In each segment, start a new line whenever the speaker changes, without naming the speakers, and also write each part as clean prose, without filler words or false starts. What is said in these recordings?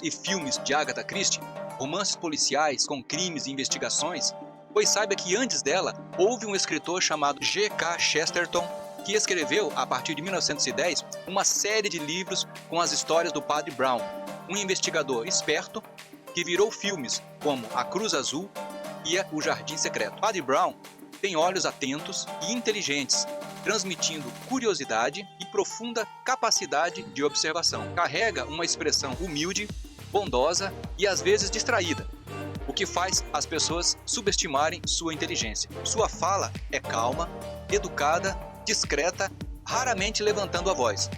e filmes de Agatha Christie, romances policiais com crimes e investigações, pois saiba que antes dela houve um escritor chamado G.K. Chesterton que escreveu, a partir de 1910, uma série de livros com as histórias do Padre Brown, um investigador esperto que virou filmes como A Cruz Azul e O Jardim Secreto. Padre Brown tem olhos atentos e inteligentes, transmitindo curiosidade e profunda capacidade de observação. Carrega uma expressão humilde, bondosa e às vezes distraída, o que faz as pessoas subestimarem sua inteligência. Sua fala é calma, educada, discreta, raramente levantando a voz.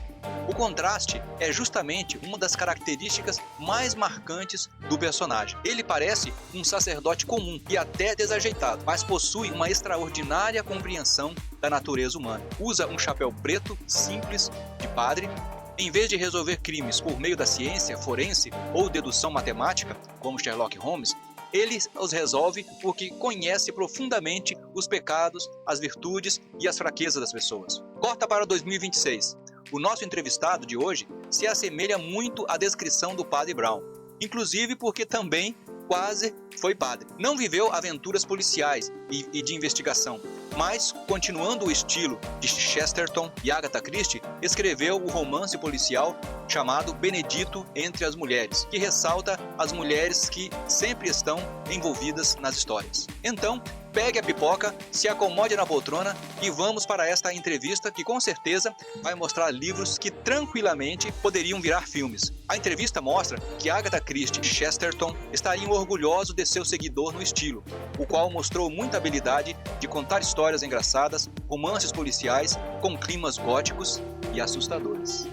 O contraste é justamente uma das características mais marcantes do personagem. Ele parece um sacerdote comum e até desajeitado, mas possui uma extraordinária compreensão da natureza humana. Usa um chapéu preto, simples, de padre. Em vez de resolver crimes por meio da ciência forense ou dedução matemática, como Sherlock Holmes, ele os resolve porque conhece profundamente os pecados, as virtudes e as fraquezas das pessoas. Corta para 2026. O nosso entrevistado de hoje se assemelha muito à descrição do Padre Brown, inclusive porque também quase foi padre. Não viveu aventuras policiais e de investigação, mas, continuando o estilo de Chesterton e Agatha Christie, escreveu o romance policial chamado Benedito entre as Mulheres, que ressalta as mulheres que sempre estão envolvidas nas histórias. Então, pegue a pipoca, se acomode na poltrona e vamos para esta entrevista que com certeza vai mostrar livros que tranquilamente poderiam virar filmes. A entrevista mostra que Agatha Christie e Chesterton estariam orgulhosos de seu seguidor no estilo, o qual mostrou muita habilidade de contar histórias engraçadas, romances policiais com climas góticos e assustadores.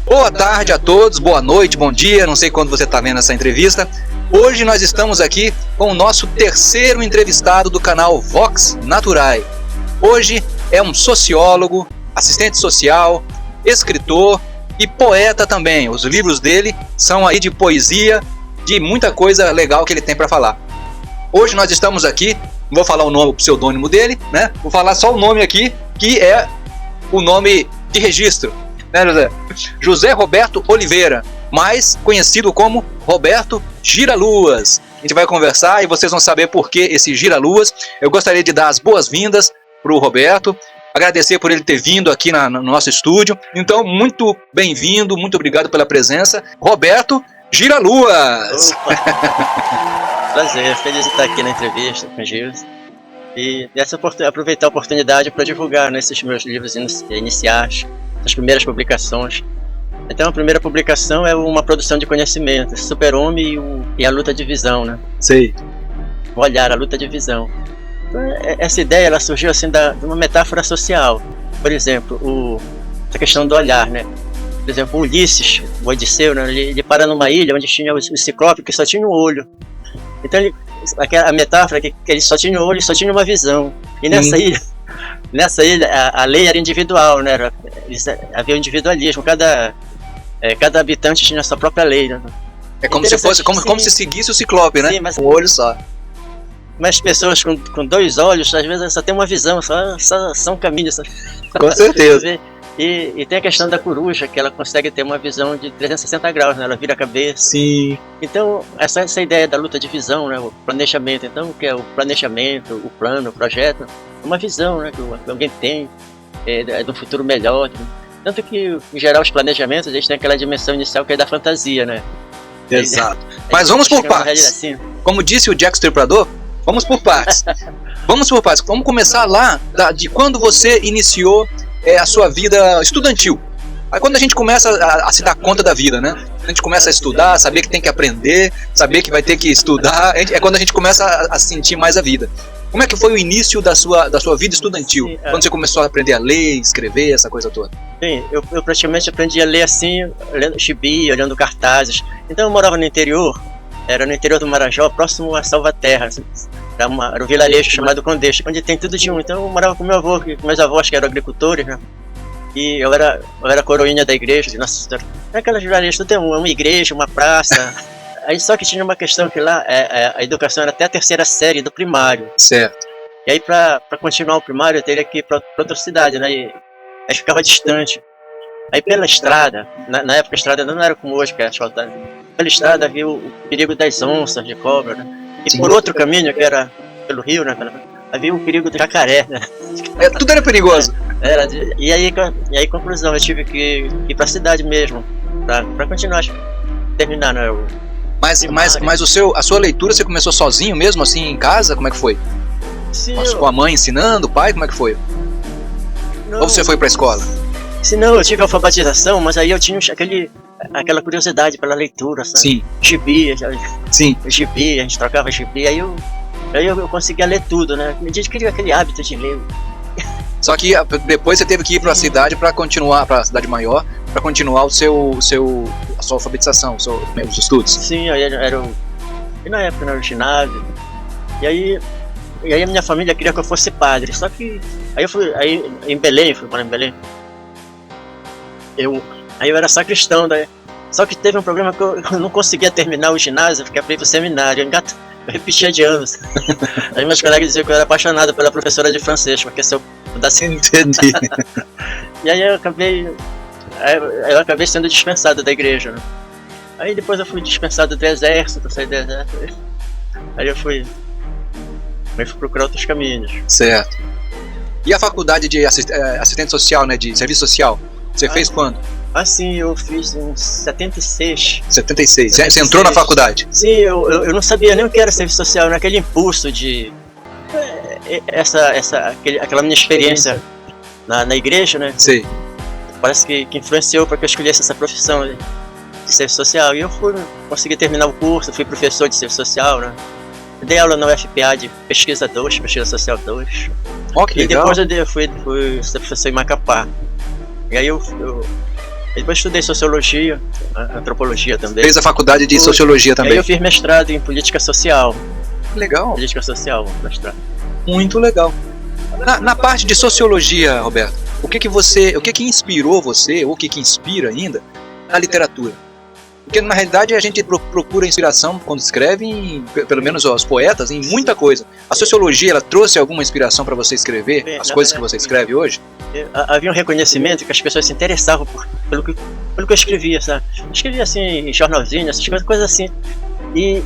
Boa tarde a todos, boa noite, bom dia, não sei quando você está vendo essa entrevista. Hoje nós estamos aqui com o nosso terceiro entrevistado do canal Vox Naturae. Hoje é um sociólogo, assistente social, escritor e poeta também. Os livros dele são aí de poesia, de muita coisa legal que ele tem para falar. Hoje nós estamos aqui, não vou falar o nome, o pseudônimo dele, né? Vou falar só o nome aqui, que é o nome de registro. Né, José? José Roberto Oliveira, mais conhecido como Roberto Giraluas. A gente vai conversar e vocês vão saber por que esse Giraluas. Eu gostaria de dar as boas-vindas para o Roberto, agradecer por ele ter vindo aqui no nosso estúdio. Então, muito bem-vindo, muito obrigado pela presença, Roberto Giraluas.
Prazer, feliz de estar aqui na entrevista com o Gils. E aproveitar a oportunidade para divulgar nesses meus livros iniciais, as primeiras publicações. Então a primeira publicação é uma produção de conhecimento, Super-Homem e a Luta de Visão, né?
Sei.
O olhar, a luta de visão. Então, essa ideia ela surgiu assim de uma metáfora social. Por exemplo, essa questão do olhar, né? Por exemplo, o Ulisses, o Odisseu, né? ele para numa ilha onde tinha o Ciclope que só tinha um olho. Então a metáfora é que ele só tinha um olho e só tinha uma visão. E nessa ilha a lei era individual, né? Havia um individualismo, cada habitante tinha a sua própria lei, né?
É como se fosse, como se seguisse o Ciclope, né?
Sim, mas,
um olho só.
Mas pessoas com dois olhos, às vezes só tem uma visão, só um caminho.
Com certeza.
E tem a questão da coruja, que ela consegue ter uma visão de 360 graus, né? Ela vira a cabeça.
Sim.
Então, essa ideia da luta de visão, né? O planejamento, então, o que é o planejamento, o plano, o projeto, é uma visão, né? Que alguém tem de um futuro melhor. Tanto que, em geral, os planejamentos, eles têm aquela dimensão inicial que é da fantasia, né?
Exato. Mas vamos por partes. Assim. Como disse o Jack Stripador, vamos por partes. Vamos começar lá de quando você iniciou a sua vida estudantil. Aí quando a gente começa a se dar conta da vida, né? A gente começa a estudar, saber que tem que aprender, saber que vai ter que estudar, é quando a gente começa a sentir mais a vida. Como é que foi o início da sua vida estudantil? Sim, quando você começou a aprender a ler, escrever, essa coisa toda?
Sim, eu praticamente aprendi a ler assim, olhando gibi, olhando cartazes. Então eu morava no interior era no interior do Marajó, próximo a Salvaterra. Era um vilarejo chamado Condeixa, onde tem tudo de um. Então eu morava com meu avô, com meus avós que eram agricultores, né? E eu era coroinha da igreja de Nossa Senhora. Aquelas vilarejos, tudo tem uma igreja, uma praça. Aí só que tinha uma questão que lá a educação era até a 3ª série do primário.
Certo.
E aí pra continuar o primário eu teria que ir pra outra cidade, né? E aí ficava distante. Aí pela estrada, na época a estrada não era como hoje, que é asfaltada. Pela estrada havia o perigo das onças, de cobra, né? E
Sim.
por outro caminho, que era pelo rio, né? Havia o perigo do jacaré, né?
Tudo era perigoso.
E aí conclusão, eu tive que ir pra cidade mesmo, pra continuar, terminar, né?
Mas a sua leitura você começou sozinho mesmo, assim, em casa? Como é que foi?
Sim,
Com a mãe ensinando, o pai, como é que foi?
não,
Ou você foi pra escola?
Se não, eu tive alfabetização, mas aí eu tinha aquela curiosidade pela leitura, sabe?
Sim.
Gibi,
Sim.
a gente trocava gibi, aí eu conseguia ler tudo, né? A gente queria aquele hábito de ler.
Só que depois você teve que ir pra cidade pra continuar, pra cidade maior, pra continuar a sua alfabetização, os estudos.
Sim, aí e na época era o ginásio. E aí a minha família queria que eu fosse padre, só que aí eu fui em Belém, fui para Belém. Aí eu era sacristão, daí. Só que teve um problema que eu não conseguia terminar o ginásio, porque eu fui pro seminário, eu repetia de anos. Aí meus colegas diziam que eu era apaixonado pela professora de francês, porque se eu pudesse...
Entendi.
E aí eu acabei sendo dispensado da igreja, né? Aí depois eu fui dispensado do exército, saí do exército. Aí eu fui procurar outros caminhos.
Certo. E a faculdade de assistente social, né, de serviço social, você fez quando?
Assim, eu fiz em 76.
76. Você entrou na faculdade?
Sim, eu não sabia nem o que era serviço social, naquele impulso de... aquela minha experiência na igreja, né?
Sim.
Parece que influenciou para que eu escolhesse essa profissão de serviço social. E eu consegui terminar o curso, fui professor de serviço social, né? Dei aula na UFPA de pesquisa 2, pesquisa social 2.
Ó, que legal.
E depois eu fui ser professor em Macapá. E aí depois estudei sociologia, antropologia também.
Fez a faculdade de sociologia também.
Aí eu fiz mestrado em política social.
Legal.
Política social, mestrado.
Muito legal. Na parte de sociologia, Roberto, o que inspirou você, ou o que inspira ainda, na literatura? Porque na realidade a gente procura inspiração quando escreve, pelo menos os poetas, em muita coisa. A sociologia, ela trouxe alguma inspiração para você escrever as coisas que você escreve hoje?
Havia um reconhecimento que as pessoas se interessavam pelo que eu escrevia, sabe? Eu escrevia assim, em jornalzinho, essas coisas assim. E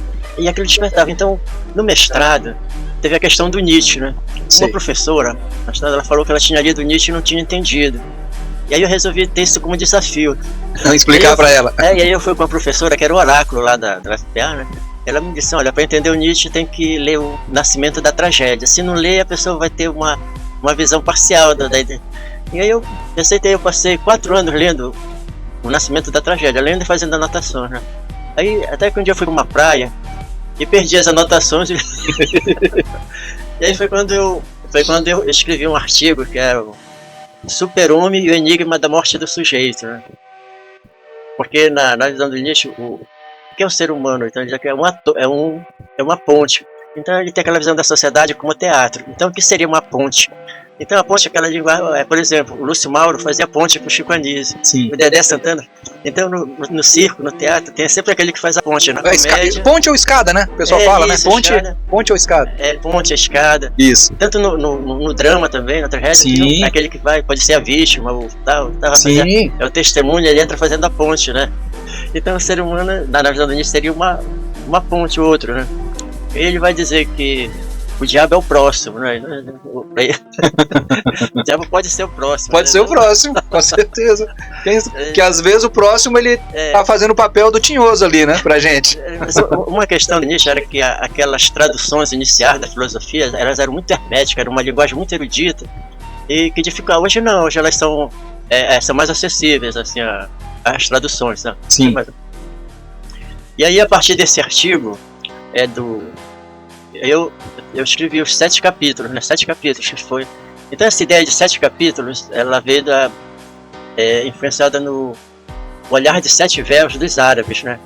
aquilo despertava. Então, no mestrado, teve a questão do Nietzsche, né?
Sim.
Uma professora, ela falou que ela tinha lido Nietzsche e não tinha entendido. E aí eu resolvi ter isso como desafio.
Explicar para ela.
E aí eu fui com a professora, que era o oráculo lá da UFPA, né? Ela me disse, olha, para entender o Nietzsche tem que ler o Nascimento da Tragédia. Se não ler, a pessoa vai ter uma visão parcial da ideia. E aí eu aceitei, eu passei 4 anos lendo o Nascimento da Tragédia, lendo e fazendo anotações, né? Aí até que um dia eu fui para uma praia e perdi as anotações. E aí foi quando eu escrevi um artigo que era o Super-Homem e o Enigma da Morte do Sujeito, né? Porque na visão do Nietzsche, o que é o ser humano? Então ele diz que é uma ponte. Então ele tem aquela visão da sociedade como teatro. Então o que seria uma ponte? Então a ponte é aquela linguagem, por exemplo, o Lúcio Mauro fazia ponte com o Chico Anísio, o Dedé Santana. Então no circo, no teatro, tem sempre aquele que faz a ponte. Na comédia,
ponte ou escada, né? O pessoal fala,
isso,
né? Ponte ou escada?
Ponte, a escada.
Isso.
Tanto no drama também, na tragédia, aquele que pode ser a vítima, ou tal.
Sim.
É o testemunho, ele entra fazendo a ponte, né? Então o ser humano, na visão do Nietzsche, seria uma ponte ou outro, né? Ele vai dizer que o diabo é o próximo, né? O diabo pode ser o próximo.
Pode ser o próximo, com certeza. Que às vezes o próximo ele tá fazendo o papel do tinhoso ali, né, pra gente.
Mas uma questão do Nietzsche era que aquelas traduções iniciais da filosofia, elas eram muito herméticas, era uma linguagem muito erudita e que dificultava. Hoje não, hoje elas são mais acessíveis, assim, as traduções, né?
Sim.
E aí, a partir desse artigo, eu escrevi os 7 capítulos, né? 7 capítulos que foi. Então essa ideia de 7 capítulos, ela veio influenciada no olhar de 7 véus dos árabes, né?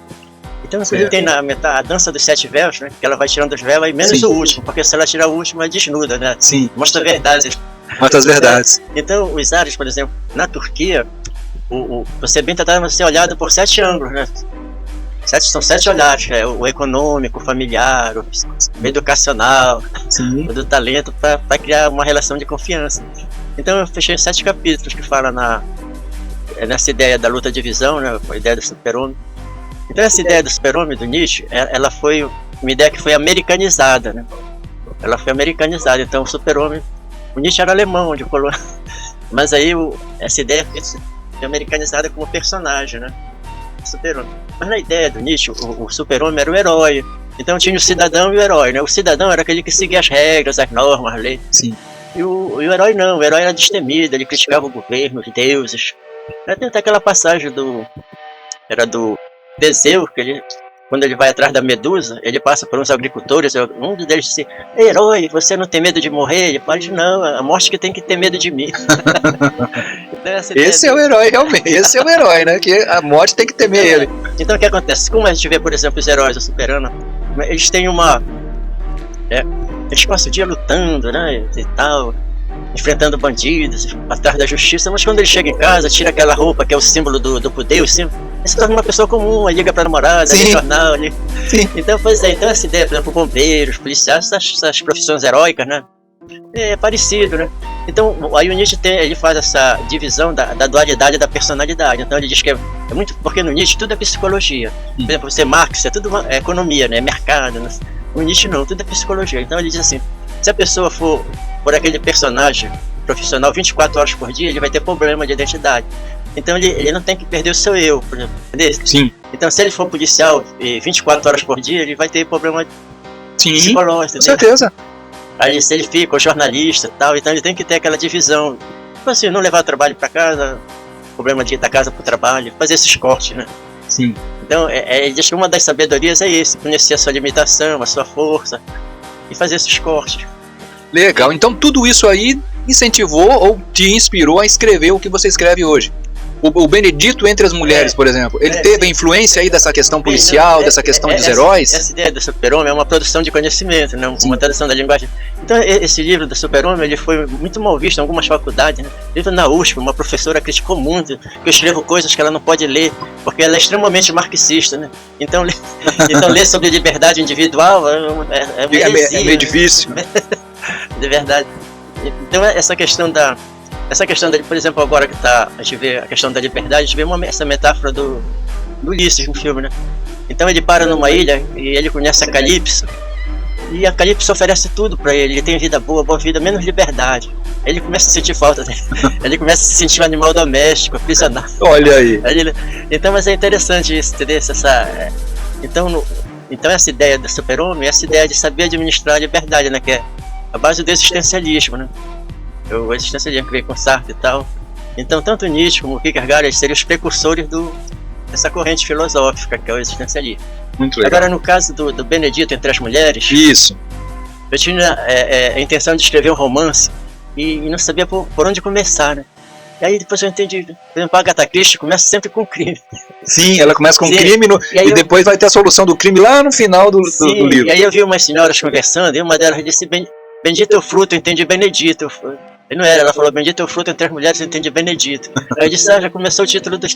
Então Então, inclusive, tem a dança dos 7 véus, né? Que ela vai tirando os véus, aí menos o último, porque se ela tirar o último, é desnuda, né?
Sim.
Mostra verdades.
Mostra as verdades.
Então, os ares, por exemplo, na Turquia, você é bem tratado de ser olhado por 7 ângulos, né? São 7 olhares, o econômico, o familiar, o educacional, o do talento, para criar uma relação de confiança. Então eu fechei 7 capítulos que falam nessa ideia da luta de visão, né, a ideia do super-homem. Então essa ideia do super-homem, do Nietzsche, ela foi uma ideia que foi americanizada, né? Ela foi americanizada, então o super-homem, o Nietzsche era alemão, de Colônia, mas aí essa ideia foi americanizada como personagem, né? Super-homem. Mas na ideia do Nietzsche, o super-homem era o herói. Então tinha o cidadão e o herói, né? O cidadão era aquele que seguia as regras, as normas, as leis.
Sim.
E o herói não, o herói era destemido, ele criticava o governo, os deuses. Tem até aquela passagem do Teseu, que quando ele vai atrás da Medusa, ele passa por uns agricultores, um deles disse: herói, você não tem medo de morrer? Ele fala: não, a morte que tem que ter medo de mim. Então,
esse é o herói, realmente. Esse é o herói, né? Que a morte tem que temer ele.
Então o que acontece? Como a gente vê, por exemplo, os heróis do Super-Ano, eles têm eles passam o dia lutando, né? E tal, enfrentando bandidos, atrás da justiça, mas quando ele chega em casa, tira aquela roupa que é o símbolo do poder, o símbolo, ele se torna uma pessoa comum, liga pra namorada, lê jornal. Então, pois é, então essa ideia, por exemplo, bombeiros, policiais, essas profissões heróicas, né? É parecido, né? Então, aí o Nietzsche ele faz essa divisão da dualidade da personalidade. Então ele diz que é muito, porque no Nietzsche tudo é psicologia. Por exemplo, você Marx, é tudo economia, né? Mercado, né? O Nietzsche não, tudo é psicologia. Então ele diz assim, se a pessoa for por aquele personagem profissional 24 horas por dia, ele vai ter problema de identidade. Então ele não tem que perder o seu eu, por exemplo, entendeu?
Sim.
Então se ele for policial 24 horas por dia, ele vai ter problema psicológico,
com certeza.
Aí se ele fica, o jornalista e tal, então ele tem que ter aquela divisão. Tipo assim, não levar o trabalho para casa, problema de ir da casa para o trabalho, fazer esses cortes, né?
Sim.
Então, ele diz que uma das sabedorias é esse, conhecer a sua limitação, a sua força, e fazer esses cortes.
Legal, então tudo isso aí incentivou ou te inspirou a escrever o que você escreve hoje. O Benedito entre as mulheres, por exemplo, ele teve a influência aí dessa questão policial, dessa questão dos heróis?
Essa ideia do super-homem é uma produção de conhecimento, né? Uma tradução da linguagem. Então esse livro do super-homem, ele foi muito mal visto em algumas faculdades, né? Livro na USP, uma professora criticou muito que eu escrevo coisas que ela não pode ler, porque ela é extremamente marxista, né? Então ler sobre liberdade individual é
meio difícil.
De verdade. Então essa questão por exemplo, agora que a gente vê a questão da liberdade, a gente vê essa metáfora do Ulisses no filme, né? Então ele para numa ilha e ele conhece a Calypso, e a Calypso oferece tudo pra ele tem vida boa vida, menos liberdade. Ele começa a sentir falta dele. Ele começa a se sentir um animal doméstico, prisionário.
Olha aí.
Então, mas é interessante isso, entendeu? Então essa ideia do super-homem, essa ideia de saber administrar a liberdade, né? Que é a base do existencialismo, né? O existencialismo que veio com Sartre e tal. Então tanto Nietzsche como Kierkegaard seriam os precursores dessa corrente filosófica que é o existencialismo.
Muito legal.
Agora no caso do Benedito entre as mulheres,
isso.
Eu tinha a intenção de escrever um romance e não sabia por onde começar, né? E aí depois eu entendi, por exemplo, a Agatha Christie começa sempre com crime.
Sim, ela começa com crime e depois vai ter a solução do crime lá no final do livro.
E aí eu vi umas senhoras conversando e uma delas disse: bendito é o fruto, entende Benedito. E não era, ela falou: bendito é o fruto entre as mulheres, entende Benedito. Aí eu disse: já começou o título do...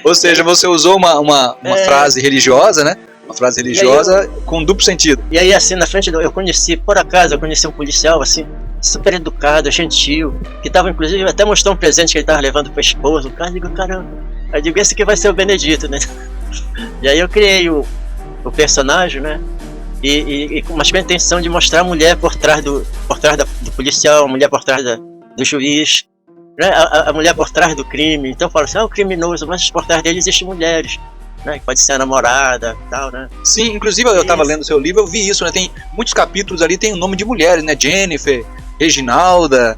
Ou seja, você usou uma frase religiosa, né? Uma frase religiosa com duplo sentido.
E aí assim, na frente, por acaso, eu conheci um policial assim, super educado, gentil, que tava inclusive, até mostrou um presente que ele tava levando pra esposa. O cara, eu digo: caramba. Aí eu digo: esse aqui vai ser o Benedito, né? E aí eu criei o personagem, né? Mas com a intenção de mostrar a mulher por trás do policial, a mulher por trás do juiz, né? A mulher por trás do crime. Então eu falo assim: o criminoso, mas por trás dele existem mulheres, né? Pode ser a namorada e tal, né?
Sim, inclusive eu estava lendo o seu livro, eu vi isso, né? Tem muitos capítulos ali, tem o nome de mulheres, né? Jennifer, Reginalda.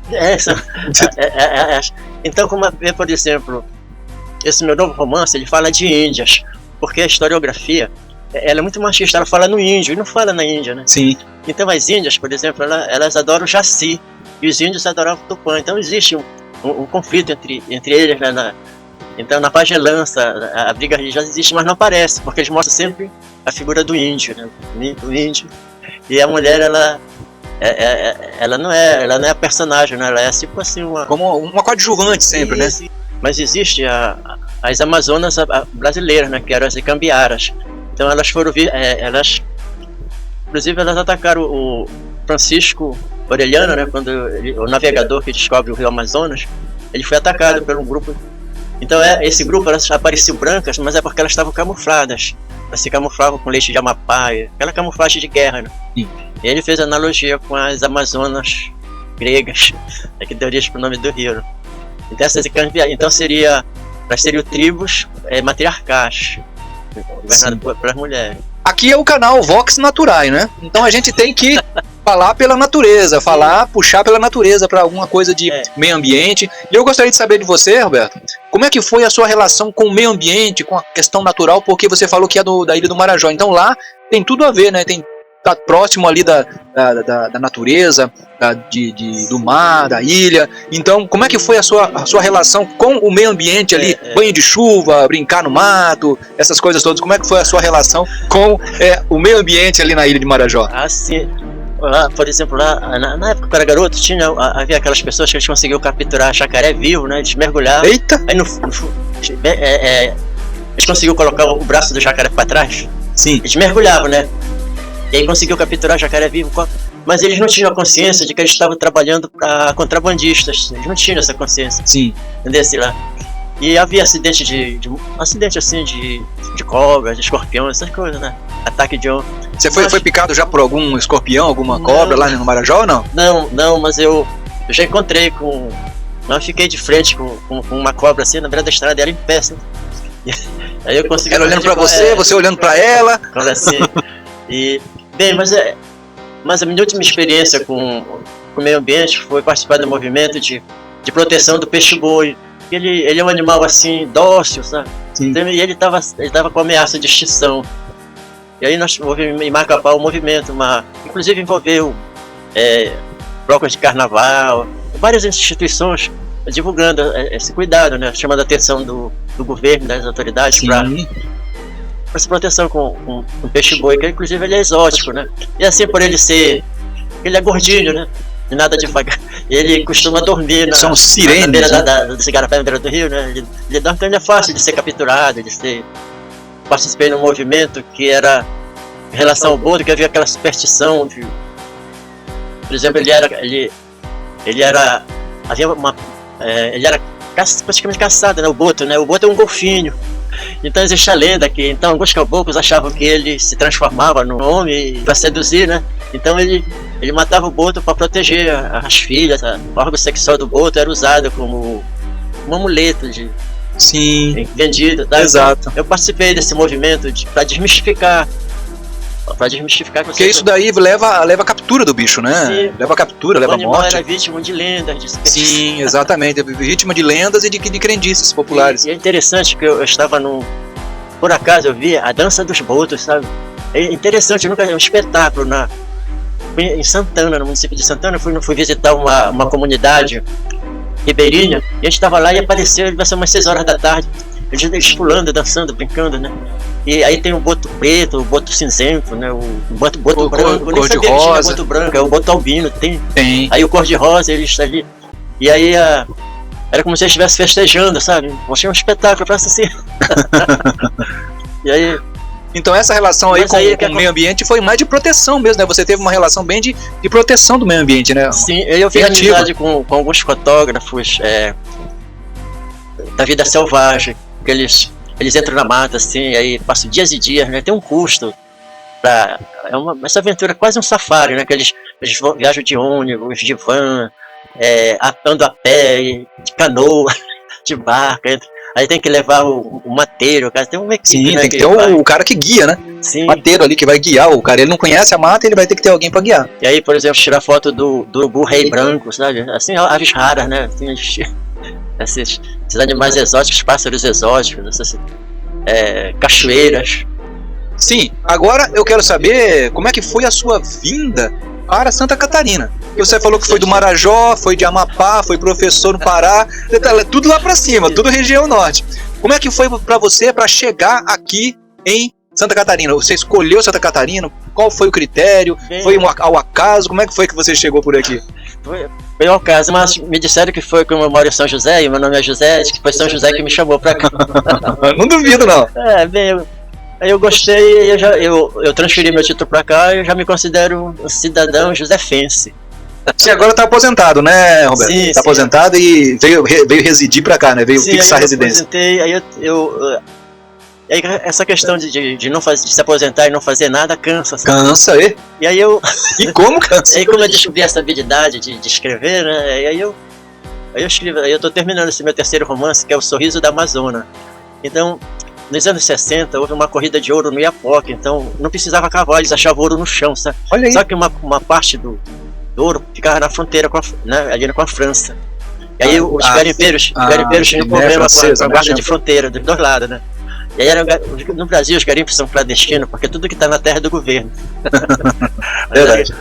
Então, por exemplo, esse meu novo romance, ele fala de índias, porque a historiografia, ela é muito machista, ela fala no índio e não fala na Índia, né?
Sim.
Então as índias, por exemplo, elas adoram o Jaci e os índios adoravam o Tupã. Então existe um conflito entre eles, né? Então na pagelança, a briga religiosa existe, mas não aparece, porque eles mostram sempre a figura do índio, né? Do índio. E a mulher, ela não é a personagem, né? Ela é tipo assim
como uma coadjuvante sempre, né?
Mas existe as Amazonas brasileiras, né? Que eram as Icambiaras. Então elas foram inclusive elas atacaram o Francisco Orellana, né? Quando o navegador que descobre o Rio Amazonas, ele foi atacado por um grupo. Então esse grupo, elas apareciam brancas, mas é porque elas estavam camufladas. Elas se camuflavam com leite de Amapá, aquela camuflagem de guerra, né? Sim. E ele fez analogia com as Amazonas gregas, que deu origem para o nome do rio, né? Então elas seriam tribos matriarcais, governadas pelas mulheres.
Aqui é o canal Vox Naturae, né? Então a gente tem que falar pela natureza, puxar pela natureza para alguma coisa de meio ambiente. E eu gostaria de saber de você, Roberto, como é que foi a sua relação com o meio ambiente, com a questão natural, porque você falou que é da Ilha do Marajó. Então lá tem tudo a ver, né? Tá próximo ali da natureza, do mar, da ilha. Então, como é que foi a sua relação com o meio ambiente ali? Banho de chuva, brincar no mato, essas coisas todas. Como é que foi a sua relação com o meio ambiente ali na Ilha de Marajó?
Sim. Lá, por exemplo, na época que eu era garoto, havia aquelas pessoas que eles conseguiam capturar jacaré vivo, né? Eles mergulhavam.
Eita!
Aí eles conseguiam colocar o braço do jacaré para trás.
Sim.
Eles mergulhavam, né? E aí conseguiu capturar jacaré vivo, mas eles não tinham a consciência de que eles estavam trabalhando para contrabandistas. Eles não tinham essa consciência.
Sim.
Entendeu? Lá. E havia acidente assim de cobras, de escorpião, essas coisas, né? Ataque de onça.
Você foi picado já por algum escorpião, alguma cobra lá no Marajó ou não?
Não, mas eu já encontrei eu fiquei de frente com uma cobra assim na beira da estrada, ela em pé, assim. Aí eu consegui.
Ela olhando para você olhando para ela.
Cobra assim. Bem, mas a minha última experiência com o meio ambiente foi participar do movimento de proteção do peixe-boi. Ele é um animal assim, dócil, sabe? Então, e ele estava com ameaça de extinção. E aí nós em Macapá o movimento, inclusive envolveu blocos de carnaval, várias instituições divulgando esse cuidado, né? Chamando a atenção do governo, das autoridades para essa proteção com o peixe-boi, que inclusive ele é exótico, né? E assim, por ele é gordinho, né? E nada devagar. Ele costuma dormir na beira do Cigarapé, na beira do rio, né? Ele dorme, então ele é fácil de ser capturado, Participei num movimento que era em relação ao boto, que havia aquela superstição de... Por exemplo, ele era praticamente caçado, né? O boto é um golfinho. Então existe a lenda que alguns caboclos achavam que ele se transformava num homem para seduzir, né? Então ele matava o boto para proteger as filhas. O órgão sexual do boto era usado como um amuleto vendido, tá?
Exato.
Então, eu participei desse movimento para desmistificar.
Porque isso daí leva a captura do bicho, né?
Sim.
Leva a captura, leva a morte.
O animal era vítima de lendas,
Sim, exatamente. Vítima de lendas e de crendices populares.
E é interessante que eu estava por acaso eu vi a dança dos botos, sabe? É interessante, é um espetáculo em Santana, no município de Santana. Eu fui visitar uma comunidade ribeirinha, e a gente estava lá e apareceu, vai ser umas 6 horas da tarde. Eles pulando, dançando, brincando, né? E aí tem o boto preto, o boto cinzento, né? O boto branco, nem sabia que tinha boto branco, é o boto albino, tem. Aí o cor-de-rosa, eles ali. E aí era como se eles estivessem festejando, sabe? Achei um espetáculo, parece assim. E aí...
Então essa relação aí com o meio ambiente foi mais de proteção mesmo, né? Você teve uma relação bem de proteção do meio ambiente, né?
Sim, eu fiz amizade com alguns fotógrafos da vida selvagem, que eles entram na mata assim, aí passam dias e dias, né? Tem um custo essa aventura é quase um safari, né? Que eles viajam de ônibus, de van, andando a pé, de canoa, de barca. Aí tem que levar o mateiro, cara, tem uma equipe.
Sim,
né,
tem que ter o cara que guia, né?
Sim.
O mateiro ali que vai guiar o cara. Ele não conhece a mata, ele vai ter que ter alguém pra guiar.
E aí, por exemplo, tirar foto do urubu rei branco, sabe? Assim, aves raras, né? Tem esses animais exóticos, pássaros exóticos, essas cachoeiras.
Sim, agora eu quero saber como é que foi a sua vinda para Santa Catarina. Você falou que foi do Marajó, foi de Amapá, foi professor no Pará, tudo lá para cima, tudo região norte. Como é que foi para você para chegar aqui em Santa Catarina, você escolheu Santa Catarina? Qual foi o critério?
Bem,
Foi ao acaso? Como é que foi que você chegou por aqui?
Foi ao caso, mas me disseram que foi como eu moro em São José, e meu nome é José, que foi São José que me chamou pra cá.
Não duvido, não.
Aí eu gostei, eu transferi meu título pra cá e eu já me considero um cidadão josefense.
Você agora tá aposentado, né, Roberto?
Sim,
tá aposentado e veio residir pra cá, né? Veio fixar a residência.
Aí aí essa questão de não fazer, de se aposentar e não fazer nada cansa, sabe?
Cansa, e?
E aí
E como cansa?
Aí como eu descobri essa habilidade de escrever, né? Aí eu escrevo, aí eu tô terminando esse meu terceiro romance, que é O Sorriso da Amazônia. Então, nos anos 60, houve uma corrida de ouro no Iapoque, então não precisava cavar, eles achavam ouro no chão, sabe?
Olha aí.
Só que uma parte do ouro ficava na fronteira, ali com a França. E aí os garimpeiros tinham problema com a guarda de fronteira, dos dois lados, né? E aí no Brasil os garimpos são clandestinos, porque tudo que está na terra é do governo.
Verdade.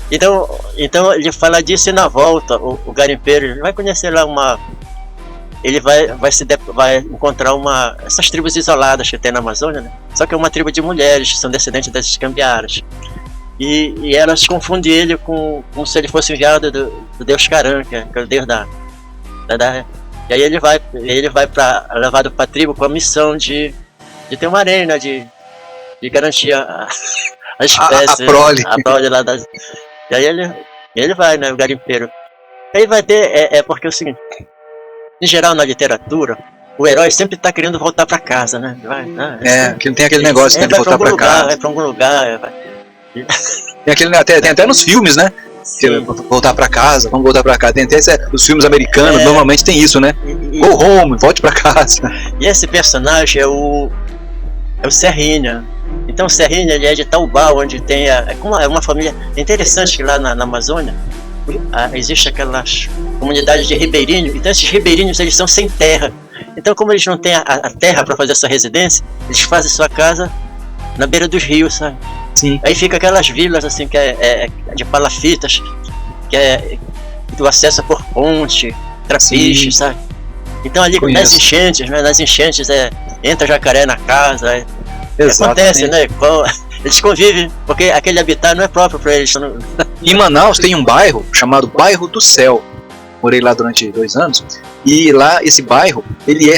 Então ele fala disso e na volta, o garimpeiro ele vai conhecer lá ele vai encontrar essas tribos isoladas que tem na Amazônia, né? Só que é uma tribo de mulheres, que são descendentes das escambiaras. E elas confundem ele como se ele fosse enviado do deus Caran, que é o deus da. E aí ele vai levado para a tribo com a missão de ter uma arena, de garantir a espécie, a prole lá das. E aí ele vai, né, o garimpeiro. Aí vai ter, porque é o seguinte, em geral na literatura, o herói sempre está querendo voltar para casa, né?
Que não tem aquele negócio de voltar para casa.
Vai para algum lugar,
Tem até nos filmes, né? Voltar pra casa, vamos voltar pra casa. Tem até os filmes americanos, normalmente tem isso, né? Go home, volte pra casa.
E esse personagem é o Serrinha. Então o Serrinha ele é de Taubá, onde tem uma família. É interessante que lá na Amazônia existe aquelas comunidades de ribeirinhos. Então esses ribeirinhos eles são sem terra. Então como eles não têm a terra para fazer sua residência, eles fazem sua casa na beira dos rios, sabe?
Sim.
Aí fica aquelas vilas assim que é de palafitas, que tu acessa por ponte, trapiche, sabe? Então ali nas enchentes entra jacaré na casa, acontece, né? Eles convivem, porque aquele habitat não é próprio para eles.
Em Manaus tem um bairro chamado Bairro do Céu. Morei lá durante 2 anos e lá esse bairro ele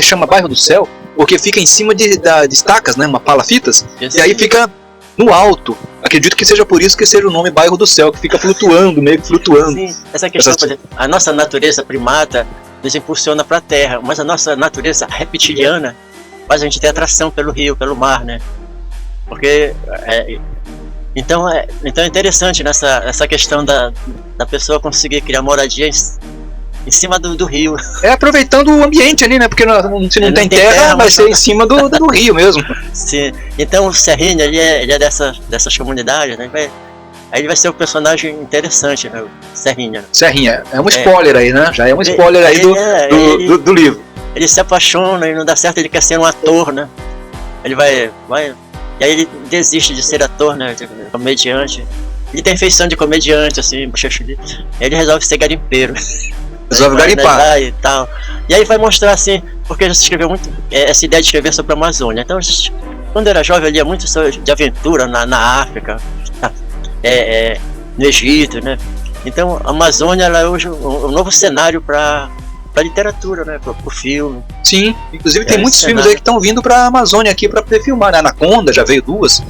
chama Bairro do Céu porque fica em cima de estacas, né? Uma palafitas. E aí fica no alto. Acredito que seja por isso que seja o nome Bairro do Céu, que fica flutuando, meio que flutuando.
Sim, essa questão, por exemplo, a nossa natureza primata nos impulsiona para a terra, mas a nossa natureza reptiliana faz a gente ter atração pelo rio, pelo mar, né? Porque então é interessante nessa questão da pessoa conseguir criar moradia em cima do rio.
Aproveitando o ambiente ali, né? Porque se não tem terra, vai ser em cima do rio mesmo.
Sim. Então o Serrinha, ele é dessas comunidades, né? Aí ele vai ser um personagem interessante, né? O Serrinha.
Serrinha, é um spoiler aí, né? Já é um spoiler aí do livro.
Ele se apaixona e não dá certo, ele quer ser um ator, né? Ele vai e aí ele desiste de ser ator, né? De comediante. Ele tem feição de comediante, assim, bochechudo. Ele resolve ser garimpeiro.
Resolve garimpar.
E tal. E aí vai mostrar assim, porque ele escreveu muito essa ideia de escrever sobre a Amazônia. Então, quando eu era jovem, eu lia muito de aventura na África, no Egito, né? Então, a Amazônia ela é hoje um novo cenário para literatura, né? Para o filme.
Sim, inclusive tem muitos filmes aí que estão vindo para a Amazônia aqui para poder filmar. Né? Anaconda já veio 2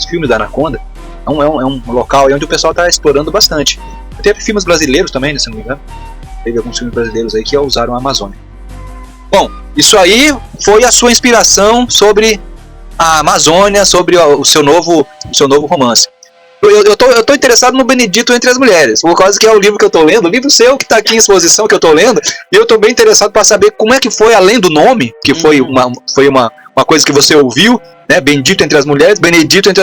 filmes da Anaconda. É um local onde o pessoal está explorando bastante. Teve filmes brasileiros também, né, se não me engano. Teve alguns filmes brasileiros aí que usaram a Amazônia. Bom, isso aí foi a sua inspiração sobre a Amazônia, sobre o seu novo romance. Eu tô interessado no Benedito Entre as Mulheres, por causa que é o livro que eu tô lendo, o livro seu que tá aqui em exposição que eu tô lendo, e eu tô bem interessado para saber como é que foi, além do nome, que foi uma coisa que você ouviu, né? Bendito entre as mulheres,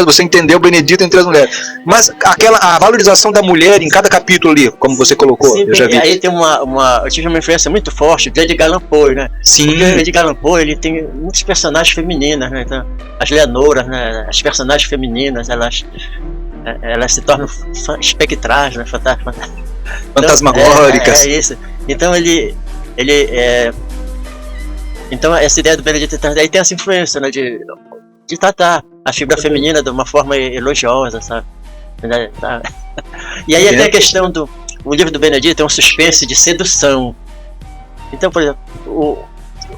você entendeu Benedito entre as mulheres. Mas a valorização da mulher em cada capítulo ali, como você colocou,
sim,
eu já vi.
Aí tem eu tive uma influência muito forte de Edgar Allan Poe, né?
Sim.
Porque Edgar Allan Poe, ele tem muitos personagens femininas, né? Então, as Leonoras, né? As personagens femininas, elas se tornam espectrais, né?
Fantasmagóricas.
Então, isso. Então então essa ideia do Benedito aí tem essa influência, né? de tratar a figura feminina de uma forma elogiosa, sabe? Tá. E aí tem a questão do... O livro do Benedito é um suspense de sedução. Então, por exemplo,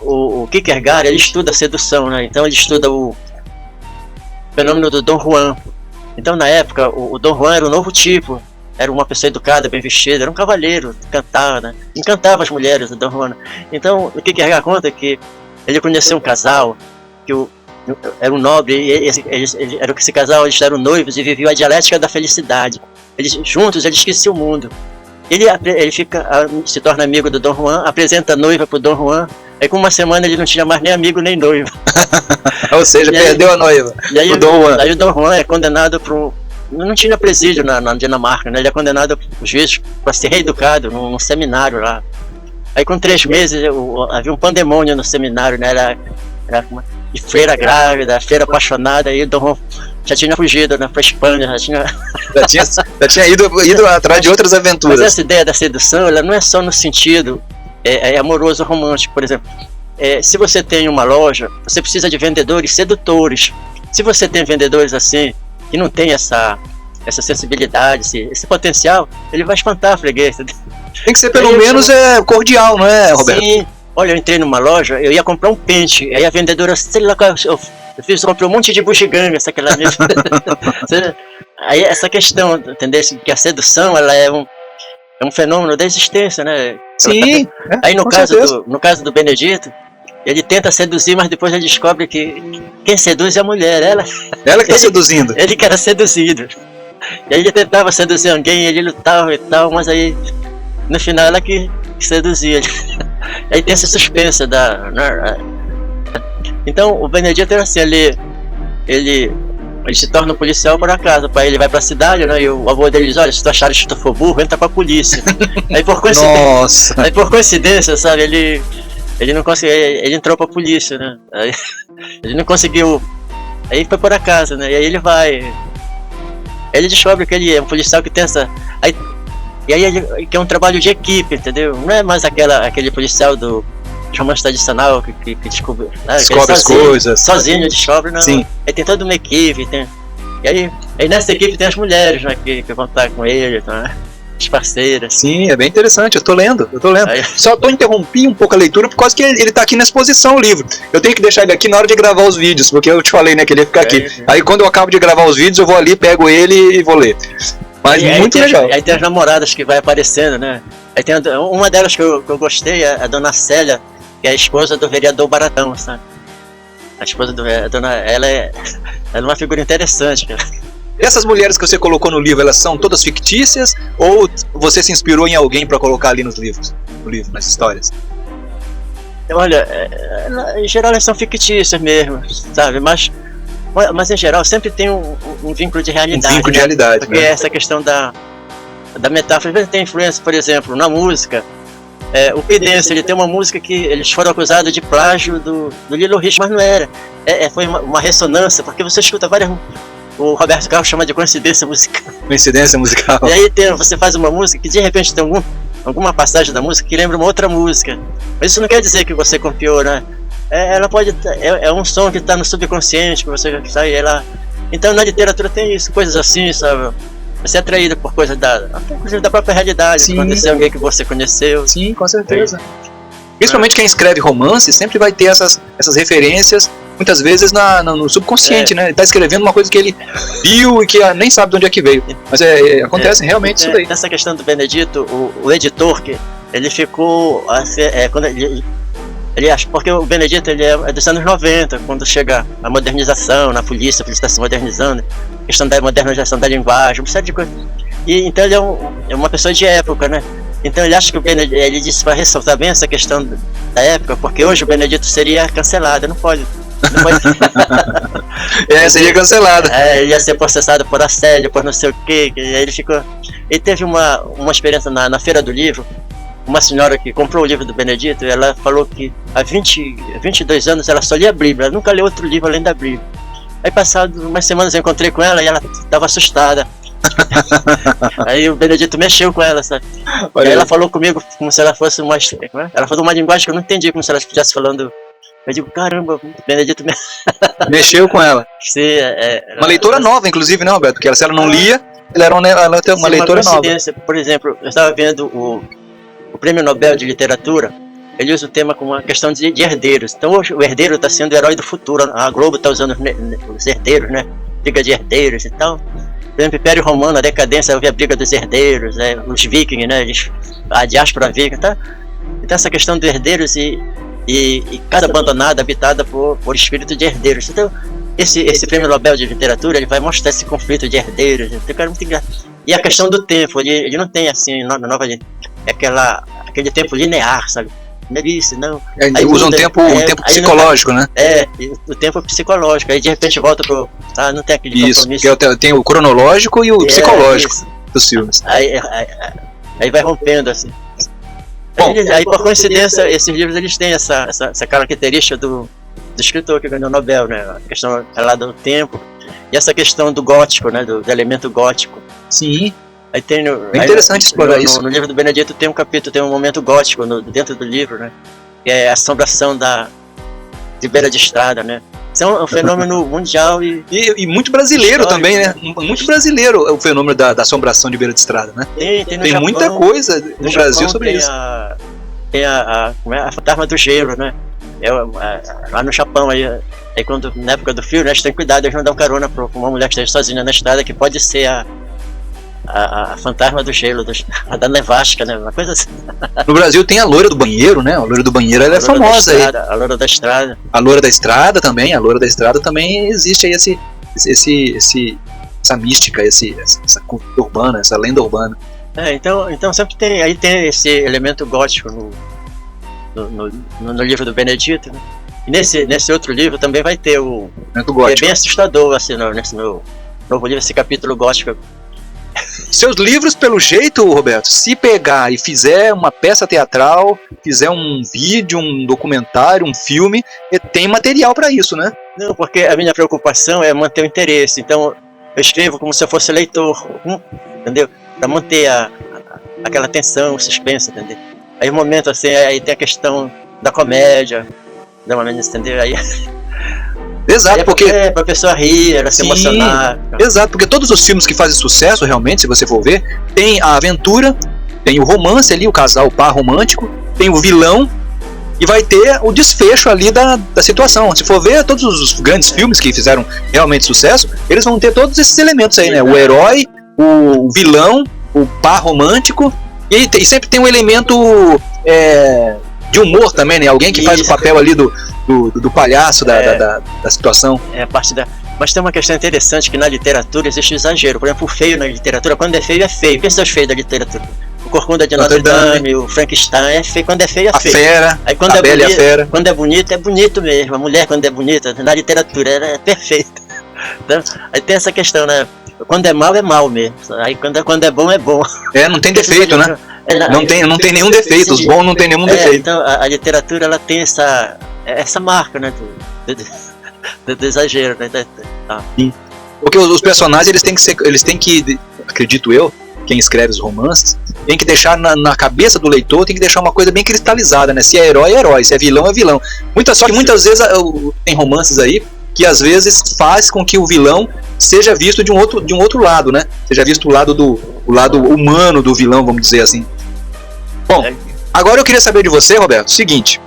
o Kierkegaard, ele estuda a sedução, né? Então ele estuda o fenômeno do Dom Juan. Então, na época, o Dom Juan era um novo tipo. Era uma pessoa educada, bem vestida, era um cavalheiro, cantava, né? Encantava as mulheres, o Dom Juan. Então, o Kierkegaard conta que ele conheceu um casal, que era um nobre, e esse casal, eles eram noivos e viviam a dialética da felicidade. Juntos, eles esqueciam o mundo. Ele se torna amigo do Dom Juan, apresenta a noiva pro Dom Juan, aí com uma semana ele não tinha mais nem amigo nem noiva.
Ou seja, perdeu a noiva.
E aí, o Dom Juan é condenado pro... Não tinha presídio na Dinamarca, né? Ele é condenado por juízes para ser reeducado num seminário lá. Aí com 3 meses havia um pandemônio no seminário, né? Era uma freira grávida, freira apaixonada, aí o Dom Juan já tinha fugido, né, pra Espanha,
já tinha ido atrás de outras aventuras.
Mas essa ideia da sedução, ela não é só no sentido amoroso romântico, por exemplo. Se você tem uma loja, você precisa de vendedores sedutores. Se você tem vendedores assim, que não tem essa sensibilidade, esse potencial, ele vai espantar a freguês.
Tem que ser pelo menos cordial, não é, Roberto?
Sim. Olha, eu entrei numa loja, eu ia comprar um pente, aí a vendedora, sei lá, eu comprei um monte de bugiganga, sabe mesmo. Aí essa questão, entendeu? Que a sedução, ela é um fenômeno da existência, né?
Sim.
Aí no caso do Benedito, ele tenta seduzir, mas depois ele descobre que quem seduz é a mulher, ela
que está seduzindo.
Ele que era seduzido. E aí ele tentava seduzir alguém, ele lutava e tal, mas aí no final ela que seduzia. Aí tem essa suspensa Então o Benedito era assim, ele se torna um policial por acaso. Ele vai pra cidade, né? E o avô dele diz: olha, se tu achares que tu for burro, entra pra polícia. Aí por coincidência, sabe, ele não conseguiu, ele entrou pra polícia, né? Aí, ele não conseguiu. Aí foi por acaso, né? E aí ele vai. Ele descobre que ele é um policial que tem essa. E aí que é um trabalho de equipe, entendeu? Não é mais aquele policial do romance tradicional que descobre as coisas. Sozinho descobre, não. Sim. Aí tem toda uma equipe, e aí nessa equipe tem as mulheres, né, que vão estar com ele, né, as parceiras.
Sim, é bem interessante, eu tô lendo. Aí... Só interrompi um pouco a leitura por causa que ele tá aqui na exposição, o livro. Eu tenho que deixar ele aqui na hora de gravar os vídeos, porque eu te falei, né, que ele ia ficar aqui. Aí quando eu acabo de gravar os vídeos, eu vou ali, pego ele e vou ler. Mas muito legal.
Aí tem as namoradas que vai aparecendo, né? Aí tem uma delas que eu gostei, a dona Célia, que é a esposa do vereador Baratão, sabe? A esposa do vereador, ela é uma figura interessante, cara.
Essas mulheres que você colocou no livro, elas são todas fictícias? Ou você se inspirou em alguém para colocar ali no livro, nas histórias?
Olha, em geral elas são fictícias mesmo, sabe? Mas em geral sempre tem um vínculo de realidade.
Um vínculo de realidade,
porque essa questão da metáfora, às vezes tem influência, por exemplo, na música. O Creedence, ele tem uma música que eles foram acusados de plágio do Little Richard, mas não era. Foi uma ressonância, porque você escuta várias... O Roberto Carlos chama de coincidência musical.
Coincidência musical.
E aí você faz uma música que de repente tem alguma passagem da música que lembra uma outra música. Mas isso não quer dizer que você copiou, né? Ela pode... É um som que está no subconsciente, que você sai ela. Então na literatura tem isso, coisas assim, sabe? Você é atraído por coisas da própria realidade. Sim. Acontecer alguém que você conheceu.
Sim, com certeza. Principalmente quem escreve romance sempre vai ter essas referências, muitas vezes no subconsciente, né? Ele tá escrevendo uma coisa que ele viu e que nem sabe de onde é que veio. Mas acontece realmente isso daí.
Nessa questão do Benedito, o editor, ele ficou... quando ele acha, porque o Benedito ele é dos anos 90, quando chega a modernização na polícia está se modernizando, a questão da modernização da linguagem, uma série de coisas. E então ele é uma pessoa de época, né? Então ele acha que o Benedito, ele disse para ressaltar bem essa questão da época, porque hoje o Benedito seria cancelado, não pode.
Seria cancelado.
Ele ia ser processado por assédio, por não sei o quê. Ele teve uma experiência na Feira do Livro. Uma senhora que comprou o livro do Benedito, ela falou que há 22 anos ela só lia a Bíblia, ela nunca leu outro livro além da Bíblia. Aí passado umas semanas eu encontrei com ela e ela estava assustada. Aí o Benedito mexeu com ela, sabe? Aí ela falou comigo como se ela fosse ela falou uma linguagem que eu não entendi, como se ela estivesse falando Eu digo, caramba, Benedito
Mexeu com ela. Uma leitora nova, inclusive, né, Roberto? Porque se ela não lia, ela era uma leitora nova.
Por exemplo, eu estava vendo o Prêmio Nobel de Literatura, ele usa o tema como uma questão de herdeiros. Então hoje o herdeiro está sendo o herói do futuro. A Globo está usando os herdeiros, né? Briga de herdeiros e tal. Por exemplo, Império Romano, a decadência, houve a briga dos herdeiros, os vikings, né? A diáspora viking, tá? Então essa questão dos herdeiros e casa abandonada, habitada por espírito de herdeiros. Então esse Prêmio Nobel de Literatura, ele vai mostrar esse conflito de herdeiros. Então, muito engraçado. E a questão do tempo, ele não tem assim, aquele tempo linear, sabe? Não é isso, não.
Aí usa um tempo psicológico, né?
O tempo psicológico. Aí de repente volta pro. Não tem aquele compromisso.
Isso, tem o cronológico e o psicológico dos filmes.
Aí vai rompendo assim. Bom, aí por coincidência, esses livros eles têm essa característica do escritor que ganhou o Nobel, né? A questão lá do tempo. E essa questão do gótico, né? Do elemento gótico.
Sim.
Aí tem
é interessante explorar isso.
No livro do Benedito tem um capítulo, tem um momento gótico dentro do livro, né? Que é a assombração de beira de estrada, né? Isso é um fenômeno mundial e
muito brasileiro também, né? Muito brasileiro o fenômeno da assombração de beira de estrada, né?
Tem
Japão, muita coisa no Brasil sobre isso.
Tem a fantasma do gelo, né? Lá no Japão, aí quando, na época do frio, né, eles têm cuidado, eles não dão carona para uma mulher que esteja sozinha na estrada, que pode ser a fantasma do gelo, da nevasca, né? Uma coisa assim.
No Brasil tem a loira do banheiro, né? A loira do banheiro ela é famosa aí.
A loira da estrada.
A loira da estrada também existe aí essa mística, essa cultura urbana, essa lenda urbana.
Então sempre tem esse elemento gótico no livro do Benedito, né? E nesse outro livro também vai ter o é bem assustador assim, nesse meu novo livro, esse capítulo gótico.
Seus livros, pelo jeito, Roberto, se pegar e fizer uma peça teatral, fizer um vídeo, um documentário, um filme, tem material para isso, né?
Não, porque a minha preocupação é manter o interesse. Então eu escrevo como se eu fosse leitor, entendeu? Para manter aquela tensão, o suspense, entendeu? Aí o momento assim, aí tem a questão da comédia, entendeu? Aí
exato, porque
pra pessoa rir, ela se emocionar.
Exato, porque todos os filmes que fazem sucesso, realmente, se você for ver, tem a aventura, tem o romance ali, o casal, o par romântico, tem o vilão e vai ter o desfecho ali da situação. Se for ver todos os grandes filmes que fizeram realmente sucesso, eles vão ter todos esses elementos aí, né? O herói, o vilão, o par romântico e sempre tem um elemento de humor também, né? Alguém que faz o papel ali do palhaço da situação.
É a parte da. Mas tem uma questão interessante que na literatura existe exagero. Por exemplo, o feio na literatura, quando é feio, é feio. Quem são os feios da literatura? O Corcunda de Notre Dame, o Frankenstein, é feio. Quando é feio, é feio.
A Fera,
aí, quando
a Bela e a Fera.
Quando é bonito mesmo. A mulher, quando é bonita, na literatura, ela é perfeita. Então, aí tem essa questão, né? Quando é mal mesmo. Aí quando é bom, é bom.
Não tem defeito, né? Não tem nenhum defeito. Os bons não tem nenhum defeito.
Então, a literatura, ela tem essa marca, né? Do exagero, né?
Sim. Porque os personagens eles têm que, acredito eu, quem escreve os romances, tem que deixar na cabeça do leitor, tem que deixar uma coisa bem cristalizada, né? Se é herói, se é vilão, é vilão. Só que muitas vezes tem romances aí que às vezes faz com que o vilão seja visto de um outro lado, né? Seja visto o lado humano do vilão, vamos dizer assim. Bom, agora eu queria saber de você, Roberto, o seguinte: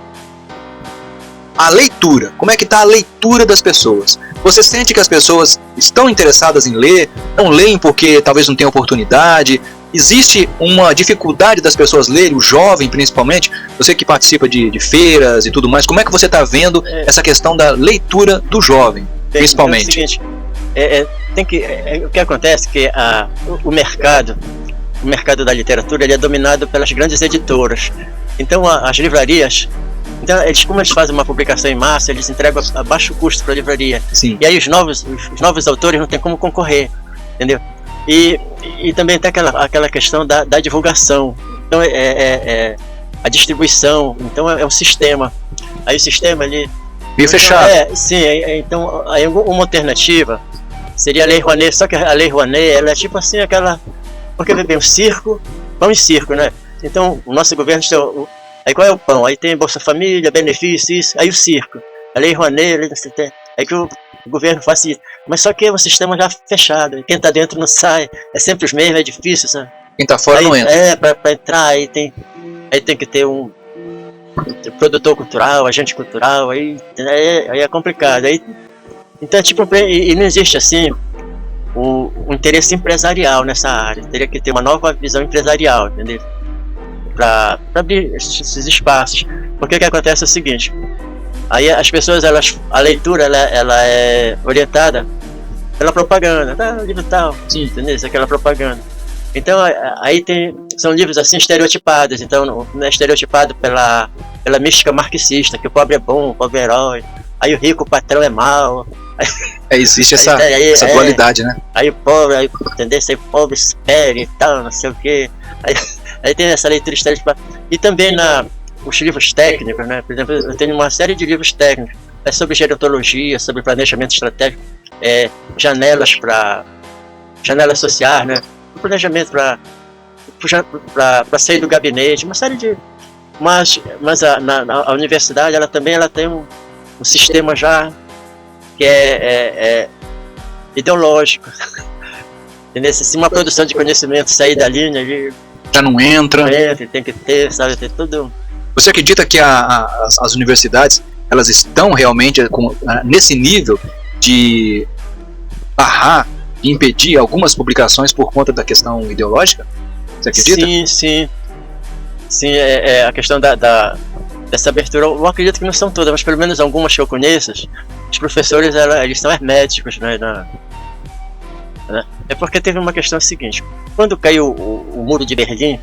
a leitura, como é que está a leitura das pessoas? Você sente que as pessoas estão interessadas em ler, não leem porque talvez não tenham oportunidade? Existe uma dificuldade das pessoas lerem, o jovem principalmente? Você que participa de feiras e tudo mais, como é que você está vendo essa questão da leitura do jovem, principalmente?
É o seguinte, o que acontece é que o mercado da literatura ele é dominado pelas grandes editoras. Então as livrarias, como eles fazem uma publicação em massa, eles entregam a baixo custo para a livraria.
Sim.
E aí os novos autores não tem como concorrer, entendeu? E também tem aquela questão da divulgação. Então a distribuição, então é um sistema. Aí o sistema ali
meio fechado.
Sim, então aí uma alternativa seria a Lei Rouanet, só que a Lei Rouanet ela é tipo assim aquela, porque bem, o circo, vamos em circo, né? Então o nosso governo Aí qual é o pão? Aí tem Bolsa Família, benefício, isso. Aí o circo, a Lei Rouanet, aí que o governo facilita. Mas só que é um sistema já fechado. Quem tá dentro não sai. É sempre os mesmos, é difícil, sabe?
Quem tá fora
aí,
não entra.
Pra entrar, aí tem que ter um produtor cultural, agente cultural, aí é complicado. Então, tipo, e não existe assim o interesse empresarial nessa área. Teria que ter uma nova visão empresarial, entendeu? Para abrir esses espaços. Porque o que acontece é o seguinte: aí as pessoas, a leitura ela é orientada pela propaganda, tá, livro tal, sim, entendeu? Isso é aquela propaganda. Então aí são livros assim estereotipados. Então não é estereotipado pela mística marxista, que o pobre é bom, o pobre é herói, aí o rico, o patrão é mau.
Existe essa dualidade, né?
Aí o pobre, entendeu? Aí o pobre espere e tal, não sei o quê. Aí tem essa leitura estereotipada. E também os livros técnicos, né? Por exemplo, eu tenho uma série de livros técnicos sobre gerontologia, sobre planejamento estratégico, janelas sociais, né? Planejamento para sair do gabinete, uma série de... Mas a universidade, ela tem um sistema já que é ideológico. Entendeu? Se uma produção de conhecimento sair da linha,
já não entra.
Tem que ter, sabe? Tem tudo.
Você acredita que as universidades, elas estão realmente nesse nível de barrar, de impedir algumas publicações por conta da questão ideológica? Você acredita?
Sim. A questão dessa abertura, eu acredito que não são todas, mas pelo menos algumas que eu conheço, os professores eles são herméticos, né? É porque teve uma questão seguinte: quando caiu o muro de Berlim,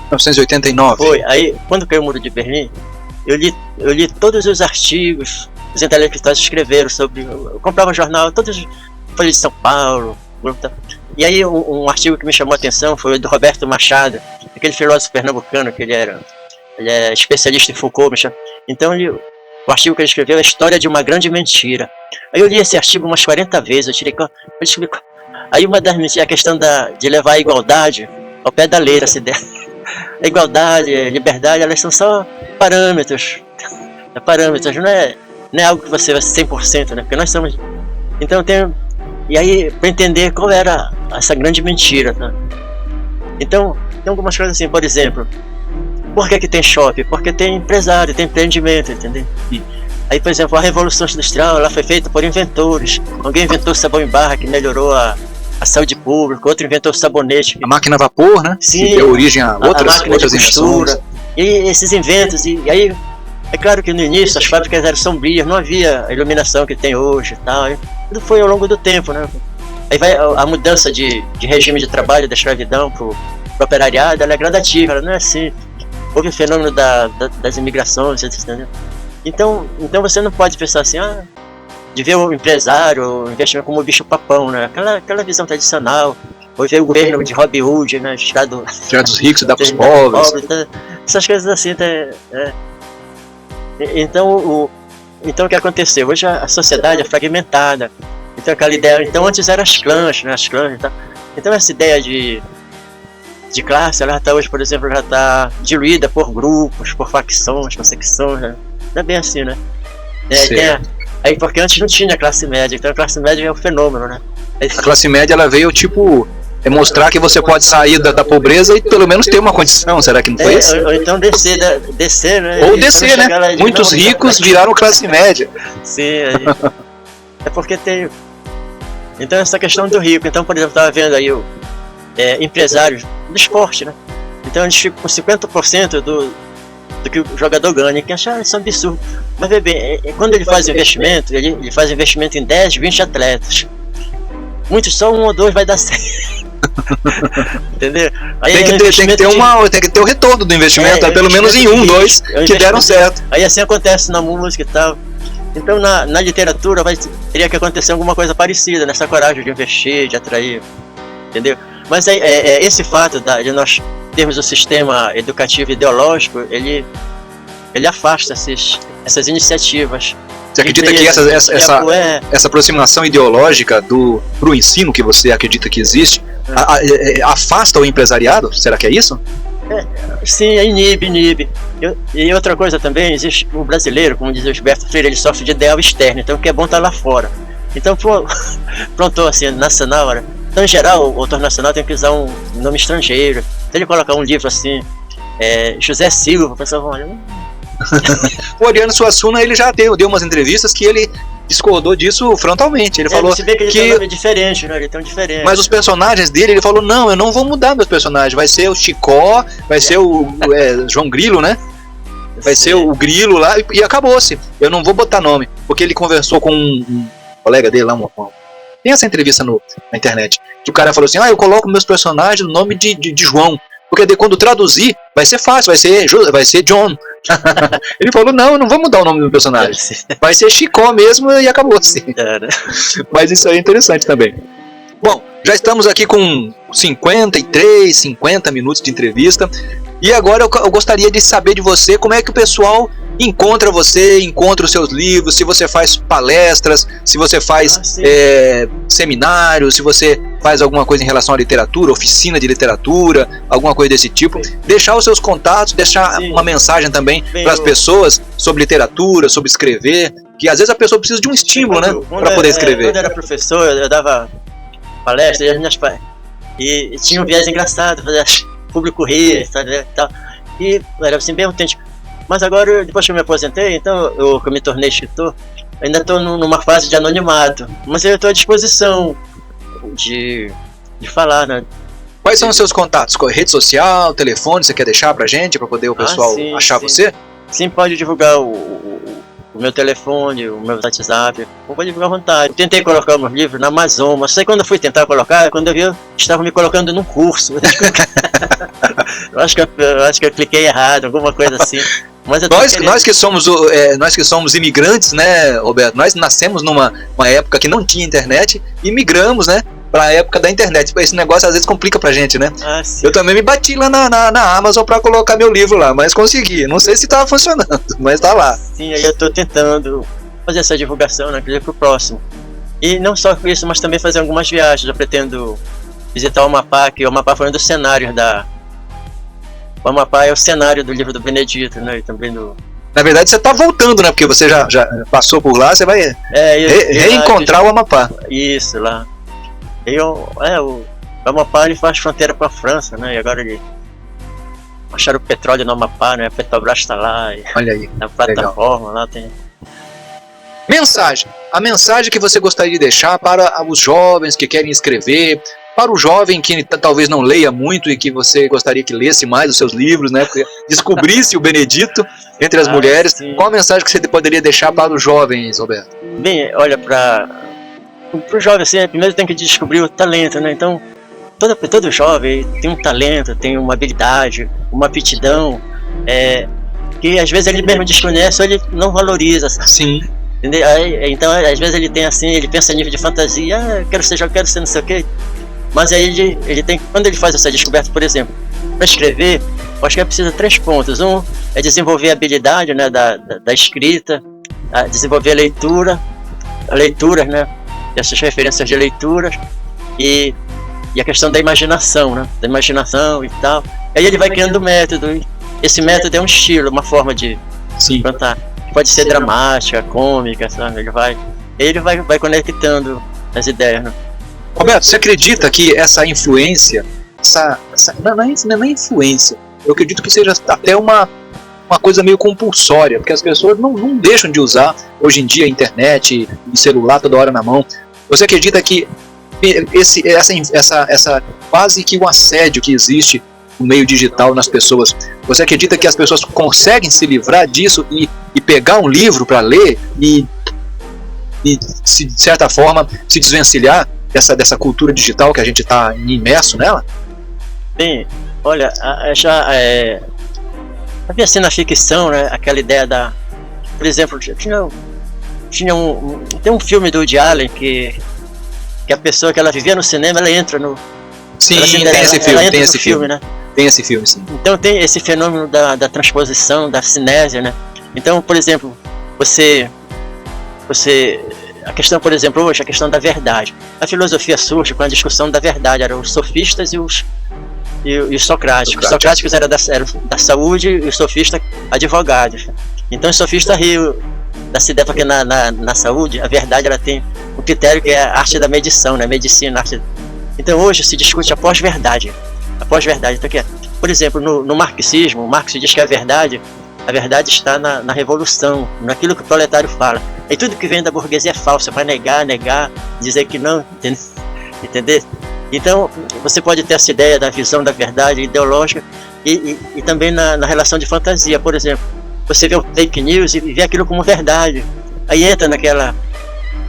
1989.
Foi, aí quando caiu o muro de Berlim, eu li todos os artigos que os intelectuais escreveram sobre. Eu comprava jornal, todos Folha de São Paulo. E aí um artigo que me chamou a atenção foi o do Roberto Machado, aquele filósofo pernambucano que ele é especialista em Foucault. Então o artigo que ele escreveu é a História de uma Grande Mentira. Aí eu li esse artigo umas 40 vezes, aí uma das mentiras é a questão de levar a igualdade ao pé da letra, essa ideia. A igualdade, a liberdade, elas são só parâmetros. Parâmetros, não é algo que você vai 100%, né? Porque nós somos... Então e aí, para entender qual era essa grande mentira, tá? Então, tem algumas coisas assim, por exemplo, por que tem shopping? Porque tem empresário, tem empreendimento, entendeu? Aí, por exemplo, a Revolução Industrial, ela foi feita por inventores. Alguém inventou o sabão em barra, que melhorou a saúde pública, outro inventou o sabonete.
A máquina a vapor, né?
Sim,
que deu origem a outras
invenções. E esses inventos, e aí, é claro que no início as fábricas eram sombrias, não havia a iluminação que tem hoje e tal. Tudo foi ao longo do tempo, né? Aí vai a mudança de regime de trabalho, da escravidão pro operariado, ela é gradativa, ela não é assim. Houve o fenômeno das imigrações, entendeu? Então você não pode pensar assim, de ver o empresário, o investimento como o bicho-papão, né? Aquela visão tradicional. Ou ver o governo de Robin Hood, né? Tirar
dos ricos e dar pros pobres.
Essas coisas assim, Então o que aconteceu? Hoje a sociedade é fragmentada. Então aquela ideia, antes eram as clãs, né? As clãs, então essa ideia de classe, ela está hoje, por exemplo, já está diluída por grupos, por facções, por secções, né? Não é bem assim, né? Aí porque antes não tinha classe média, então a classe média é um fenômeno, né?
A classe média, ela veio mostrar que você pode sair da pobreza e pelo menos ter uma condição, será que não foi isso?
Ou então descer, né?
Ou descer, né? Muitos ricos viraram classe média.
Sim, é porque tem... Então essa questão do rico, então por exemplo, eu estava vendo aí empresários do esporte, né? Então eles ficam com 50% do que o jogador ganha, que acham isso é um absurdo. Mas vê bem, quando ele faz investimento, ele faz investimento em 10, 20 atletas. Muitos, só 1 ou 2 vai dar certo. Entendeu? Aí
tem que ter o retorno do investimento, pelo menos em 1, 2 que deram certo.
Aí assim acontece na música e tal. Então na literatura teria que acontecer alguma coisa parecida, nessa coragem de investir, de atrair, entendeu? Mas esse fato de nós termos um sistema educativo ideológico, ele afasta essas iniciativas.
Você acredita que essa aproximação ideológica pro ensino que você acredita que existe afasta o empresariado? Será que é isso?
Sim, inibe. E outra coisa também, existe o brasileiro, como diz o Gilberto Freire, ele sofre de ideal externo, então o que é bom tá lá fora. Então, pronto, assim, nacional, né? Então, em geral, o autor nacional tem que usar um nome estrangeiro. Se ele colocar um livro assim, José Silva, o pessoal vai olhar.
O Ariano Suassuna, ele já deu umas entrevistas que ele discordou disso frontalmente. Ele falou
se vê que ele tem um nome diferente, né? Ele tem um diferente.
Mas os personagens dele, ele falou, não, eu não vou mudar meus personagens. Vai ser o Chicó, vai ser o João Grilo, né? Vai ser o Grilo lá, e acabou-se. Eu não vou botar nome. Porque ele conversou com um colega dele lá, tem essa entrevista na internet, que o cara falou assim, eu coloco meus personagens no nome de João. Porque quando traduzir, vai ser fácil, vai ser John. Ele falou, não, eu não vou mudar o nome do personagem. Vai ser Chicó mesmo e acabou-se. Mas isso aí é interessante também. Bom, já estamos aqui com 50 minutos de entrevista. E agora eu gostaria de saber de você como é que o pessoal encontra você, encontra os seus livros, se você faz palestras, se você faz seminários, se você faz alguma coisa em relação à literatura, oficina de literatura, alguma coisa desse tipo. Deixar os seus contatos, deixar uma mensagem também para as pessoas sobre literatura, sobre escrever, que às vezes a pessoa precisa de um estímulo, né, para poder escrever.
Quando eu era professor, eu dava palestras e tinha um viés engraçado, fazia público rir, sabe, tal. E era assim bem autêntico. Mas agora, depois que eu me aposentei, então que eu me tornei escritor, ainda estou numa fase de anonimato, mas eu estou à disposição de falar, né?
Quais são os seus contatos? Rede social, telefone, você quer deixar pra gente, para poder o pessoal achar você?
Sim, pode divulgar o meu telefone, o meu WhatsApp, pode divulgar à vontade. Eu tentei colocar meus livros na Amazon, mas quando eu fui tentar colocar, quando eu vi, eu estava me colocando num curso. eu acho que eu cliquei errado, alguma coisa assim. Mas
nós que somos imigrantes, né, Roberto? Nós nascemos numa época que não tinha internet e migramos, né, para a época da internet. Esse negócio às vezes complica pra gente, né? Eu também me bati lá na Amazon para colocar meu livro lá, mas consegui. Não sei se estava funcionando, mas tá lá.
Sim, aí eu estou tentando fazer essa divulgação, né, pro próximo. E não só isso, mas também fazer algumas viagens. Eu pretendo visitar o Amapá, que o Amapá foi um dos cenários O Amapá é o cenário do livro do Benedito, né? E também
Na verdade, você está voltando, né? Porque você já passou por lá, você vai reencontrar o Amapá.
Isso, lá. O Amapá ele faz fronteira com a França, né? E agora acharam o petróleo no Amapá, né? A Petrobras está lá.
Olha aí.
Na plataforma lá tem.
Mensagem. A mensagem que você gostaria de deixar para os jovens que querem escrever, para o jovem que talvez não leia muito e que você gostaria que lesse mais os seus livros, né? Descobrisse o Benedito entre as mulheres. Sim. Qual a mensagem que você poderia deixar para os jovens, Roberto?
Bem, olha, para o jovem, assim, primeiro tem que descobrir o talento, né? Então, todo jovem tem um talento, tem uma habilidade, uma aptidão, que às vezes ele mesmo desconhece ou ele não valoriza.
Sim.
Entendeu? Então, às vezes ele tem assim, ele pensa a nível de fantasia, quero ser não sei o quê. Mas aí ele tem, quando ele faz essa descoberta, por exemplo, para escrever, eu acho que precisa de 3 pontos. Um é desenvolver a habilidade, né, da escrita, desenvolver a leitura, né, essas referências de leituras e a questão da imaginação, né, e tal. Aí ele vai criando método, e esse método é um estilo, uma forma de cantar. Pode ser dramática, cômica, sabe? Ele vai conectando as ideias, né?
Roberto, você acredita que essa influência, não é influência, eu acredito que seja até uma coisa meio compulsória, porque as pessoas não deixam de usar hoje em dia a internet e celular toda hora na mão. Você acredita que essa quase que um assédio que existe no meio digital nas pessoas, você acredita que as pessoas conseguem se livrar disso e pegar um livro para ler e de certa forma se desvencilhar dessa cultura digital que a gente está imerso nela?
Bem, olha, havia assim na ficção, né, aquela ideia por exemplo, tem um filme do Woody Allen que a pessoa que ela vivia no cinema, ela entra no...
Sim, tem esse filme, né? Tem esse filme, sim.
Então tem esse fenômeno da transposição, da cinésia, né? Então, por exemplo, a questão, por exemplo, hoje, a questão da verdade. A filosofia surge com a discussão da verdade, eram os sofistas e os e os socráticos. Os socráticos eram da saúde e os sofistas advogados. Então os sofistas riam dessa ideia, porque na saúde a verdade ela tem um critério que é a arte da medição, né? Medicina, arte. Então hoje se discute a pós-verdade. Então, por exemplo, no marxismo, o Marx diz que a verdade está na revolução, naquilo que o proletário fala. E tudo que vem da burguesia é falso, vai negar, dizer que não, entender? Então, você pode ter essa ideia da visão da verdade ideológica e também na relação de fantasia. Por exemplo, você vê o fake news e vê aquilo como verdade. Aí entra naquela...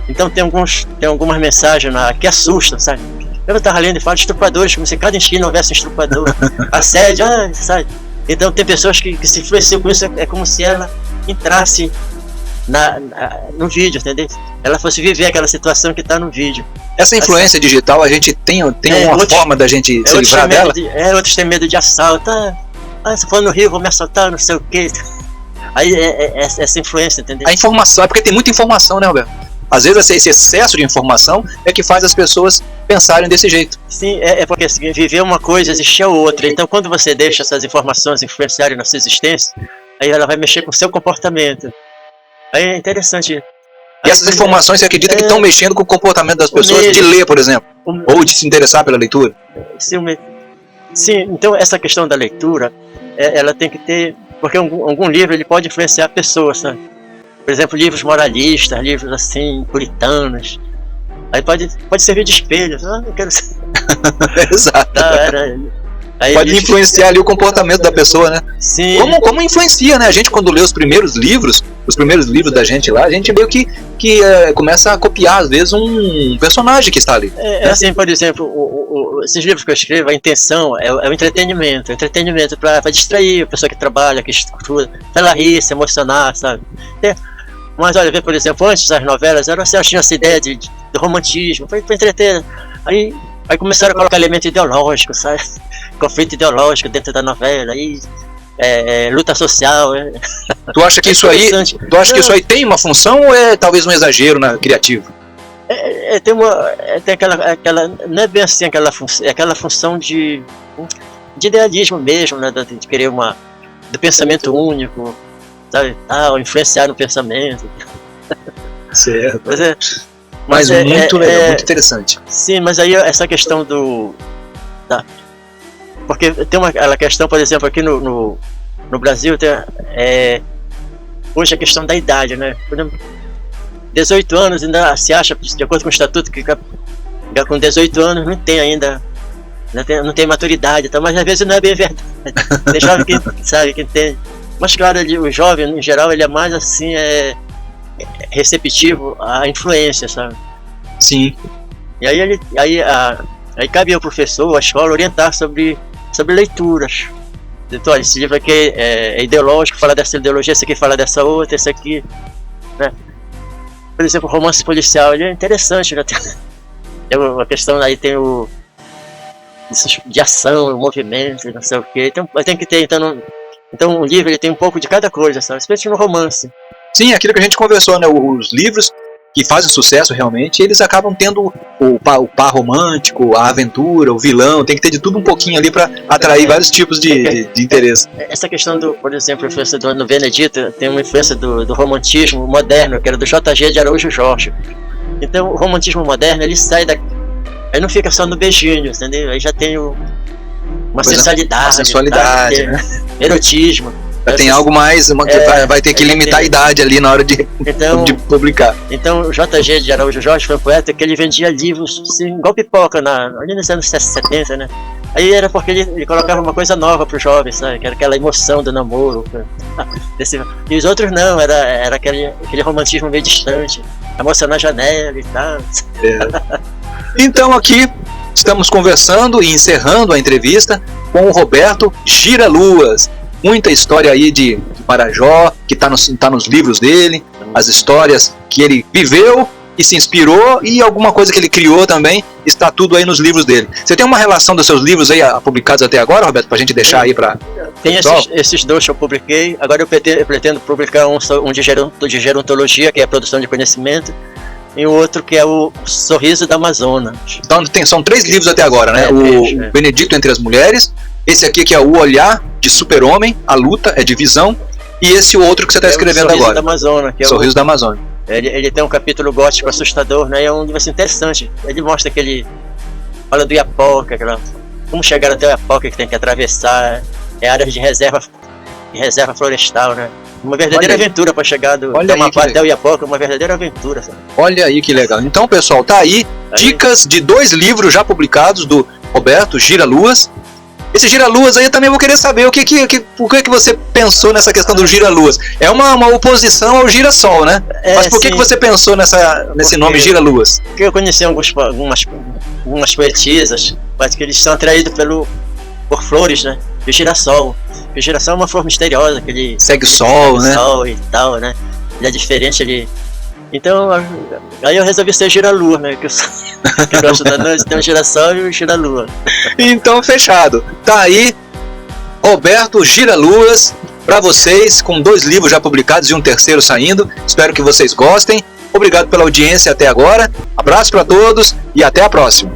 Então tem algumas mensagens que assustam, sabe? Eu estava lendo e falo de estupradores, como se cada esquina houvesse um estuprador. Assédio, sabe? Então tem pessoas que se influenciam com isso, é como se ela entrasse no vídeo, entendeu? Ela fosse viver aquela situação que está no vídeo.
Essa influência digital, a gente tem uma forma da gente se livrar dela?
Outros têm medo de assalto. Se for no Rio, vou me assaltar, não sei o quê. Aí essa influência, entendeu?
A informação, é porque tem muita informação, né, Roberto? Às vezes esse excesso de informação é que faz as pessoas pensarem desse jeito.
Sim, é porque assim, viver uma coisa, existir a outra. Então quando você deixa essas informações influenciarem na sua existência, aí ela vai mexer com o seu comportamento. Aí é interessante.
E essas informações, você acredita que estão mexendo com o comportamento das pessoas de ler, por exemplo? Ou de se interessar pela leitura?
Sim, então essa questão da leitura, ela tem que ter... Porque algum livro ele pode influenciar a pessoa, sabe? Por exemplo, livros moralistas, livros assim, puritanos. Aí pode servir de espelho. Eu quero ser...
Exato. Pode influenciar ali o comportamento da pessoa, né?
Sim.
Como influencia, né? A gente quando lê os primeiros livros da gente lá, a gente meio que começa a copiar, às vezes, um personagem que está ali.
Assim, por exemplo, esses livros que eu escrevo, a intenção é o entretenimento. Entretenimento para distrair a pessoa que trabalha, que estuda, para ela rir, se emocionar, sabe? Mas olha, por exemplo, antes das novelas, você tinha essa ideia de romantismo, para entreter. Aí começaram a colocar elemento ideológico, sabe? Conflito ideológico dentro da novela, aí luta social.
Tu acha que isso aí tem uma função ou é talvez um exagero criativo?
Tem aquela não é bem assim aquela função de idealismo mesmo, né? De querer do pensamento único, sabe? Influenciar no pensamento.
Certo. Mas muito legal, muito interessante.
Sim, mas aí essa questão porque tem aquela questão, por exemplo, aqui no Brasil, hoje a questão da idade, né? Por exemplo, 18 anos ainda se acha, de acordo com o estatuto, que com 18 anos não tem ainda, não tem maturidade, então, mas às vezes não é bem verdade. Tem jovem que sabe, que tem. Mas claro, o jovem, em geral, ele é mais assim, receptivo à influência, sabe?
Sim.
E aí cabe ao professor, à escola, orientar sobre leituras. Então, olha, esse livro aqui é ideológico, fala dessa ideologia, esse aqui fala dessa outra, esse aqui, né? Por exemplo, o romance policial, ele é interessante, né? Tem uma questão aí, tem de ação, o movimento, não sei o quê. Então, tem que ter, então o livro ele tem um pouco de cada coisa, sabe? Especialmente no romance.
Sim, aquilo que a gente conversou, né? Os livros que fazem sucesso realmente, eles acabam tendo o par romântico, a aventura, o vilão, tem que ter de tudo um pouquinho ali para atrair vários tipos de interesse.
Essa questão por exemplo, a influência no Benedito, tem uma influência do romantismo moderno, que era do J.G. de Araújo Jorge. Então o romantismo moderno, ele sai aí não fica só no beijinho, entendeu? Aí já tem uma sensualidade,
né?
Erotismo.
Tem algo mais, vai ter que limitar a idade ali na hora de publicar.
Então o J.G. de Araújo Jorge foi um poeta que ele vendia livros assim, igual pipoca, ali nos anos 70, né? Aí era porque ele colocava uma coisa nova pro jovem, sabe? Que era aquela emoção do namoro. E os outros não, era aquele romantismo meio distante. A moça na janela e tal.
Então aqui estamos conversando e encerrando a entrevista com o Roberto Giraluas. Muita história aí de Marajó, que está nos livros dele, as histórias que ele viveu e se inspirou, e alguma coisa que ele criou também, está tudo aí nos livros dele. Você tem uma relação dos seus livros aí publicados até agora, Roberto, pra gente deixar aí para...
Tem esses dois que eu publiquei, agora eu pretendo publicar um de gerontologia, que é a produção de conhecimento, e o outro que é o Sorriso da Amazônia.
Então são 3 livros até agora, né? O Benedito entre as Mulheres, esse aqui que é O Olhar de Super-Homem, A Luta, é de Visão, e esse outro que você está escrevendo agora.
Sorriso da Amazônia. Que é
Sorriso da Amazônia.
Ele tem um capítulo gótico assustador, né? É um livro assim, interessante. Ele mostra que ele fala do Iapoca, como chegar até o Iapoca, que tem que atravessar áreas de reserva florestal, né? Uma verdadeira aventura para chegar do Amapá até o Iapoca, uma verdadeira aventura, sabe?
Olha aí que legal. Então, pessoal, tá aí dicas de 2 livros já publicados do Roberto, Gira-Luas. Esse Gira-Luas aí eu também vou querer saber por que você pensou nessa questão do Gira-Luas. É uma oposição ao Girassol, né? Mas por que você pensou nesse nome Gira-Luas?
Porque eu conheci algumas poetisas, mas que eles são atraídos por flores, né? O girassol. O girassol é uma flor misteriosa, que ele
segue o sol, né?
Sol e tal, né? Ele é diferente, ele... Então, aí eu resolvi ser Gira-Lua, né? Que eu gosto da noite, tem o Girassol e o Gira-Lua.
Então, fechado. Tá aí, Roberto Gira-Luas, pra vocês, com 2 livros já publicados e um terceiro saindo. Espero que vocês gostem. Obrigado pela audiência até agora. Abraço pra todos e até a próxima.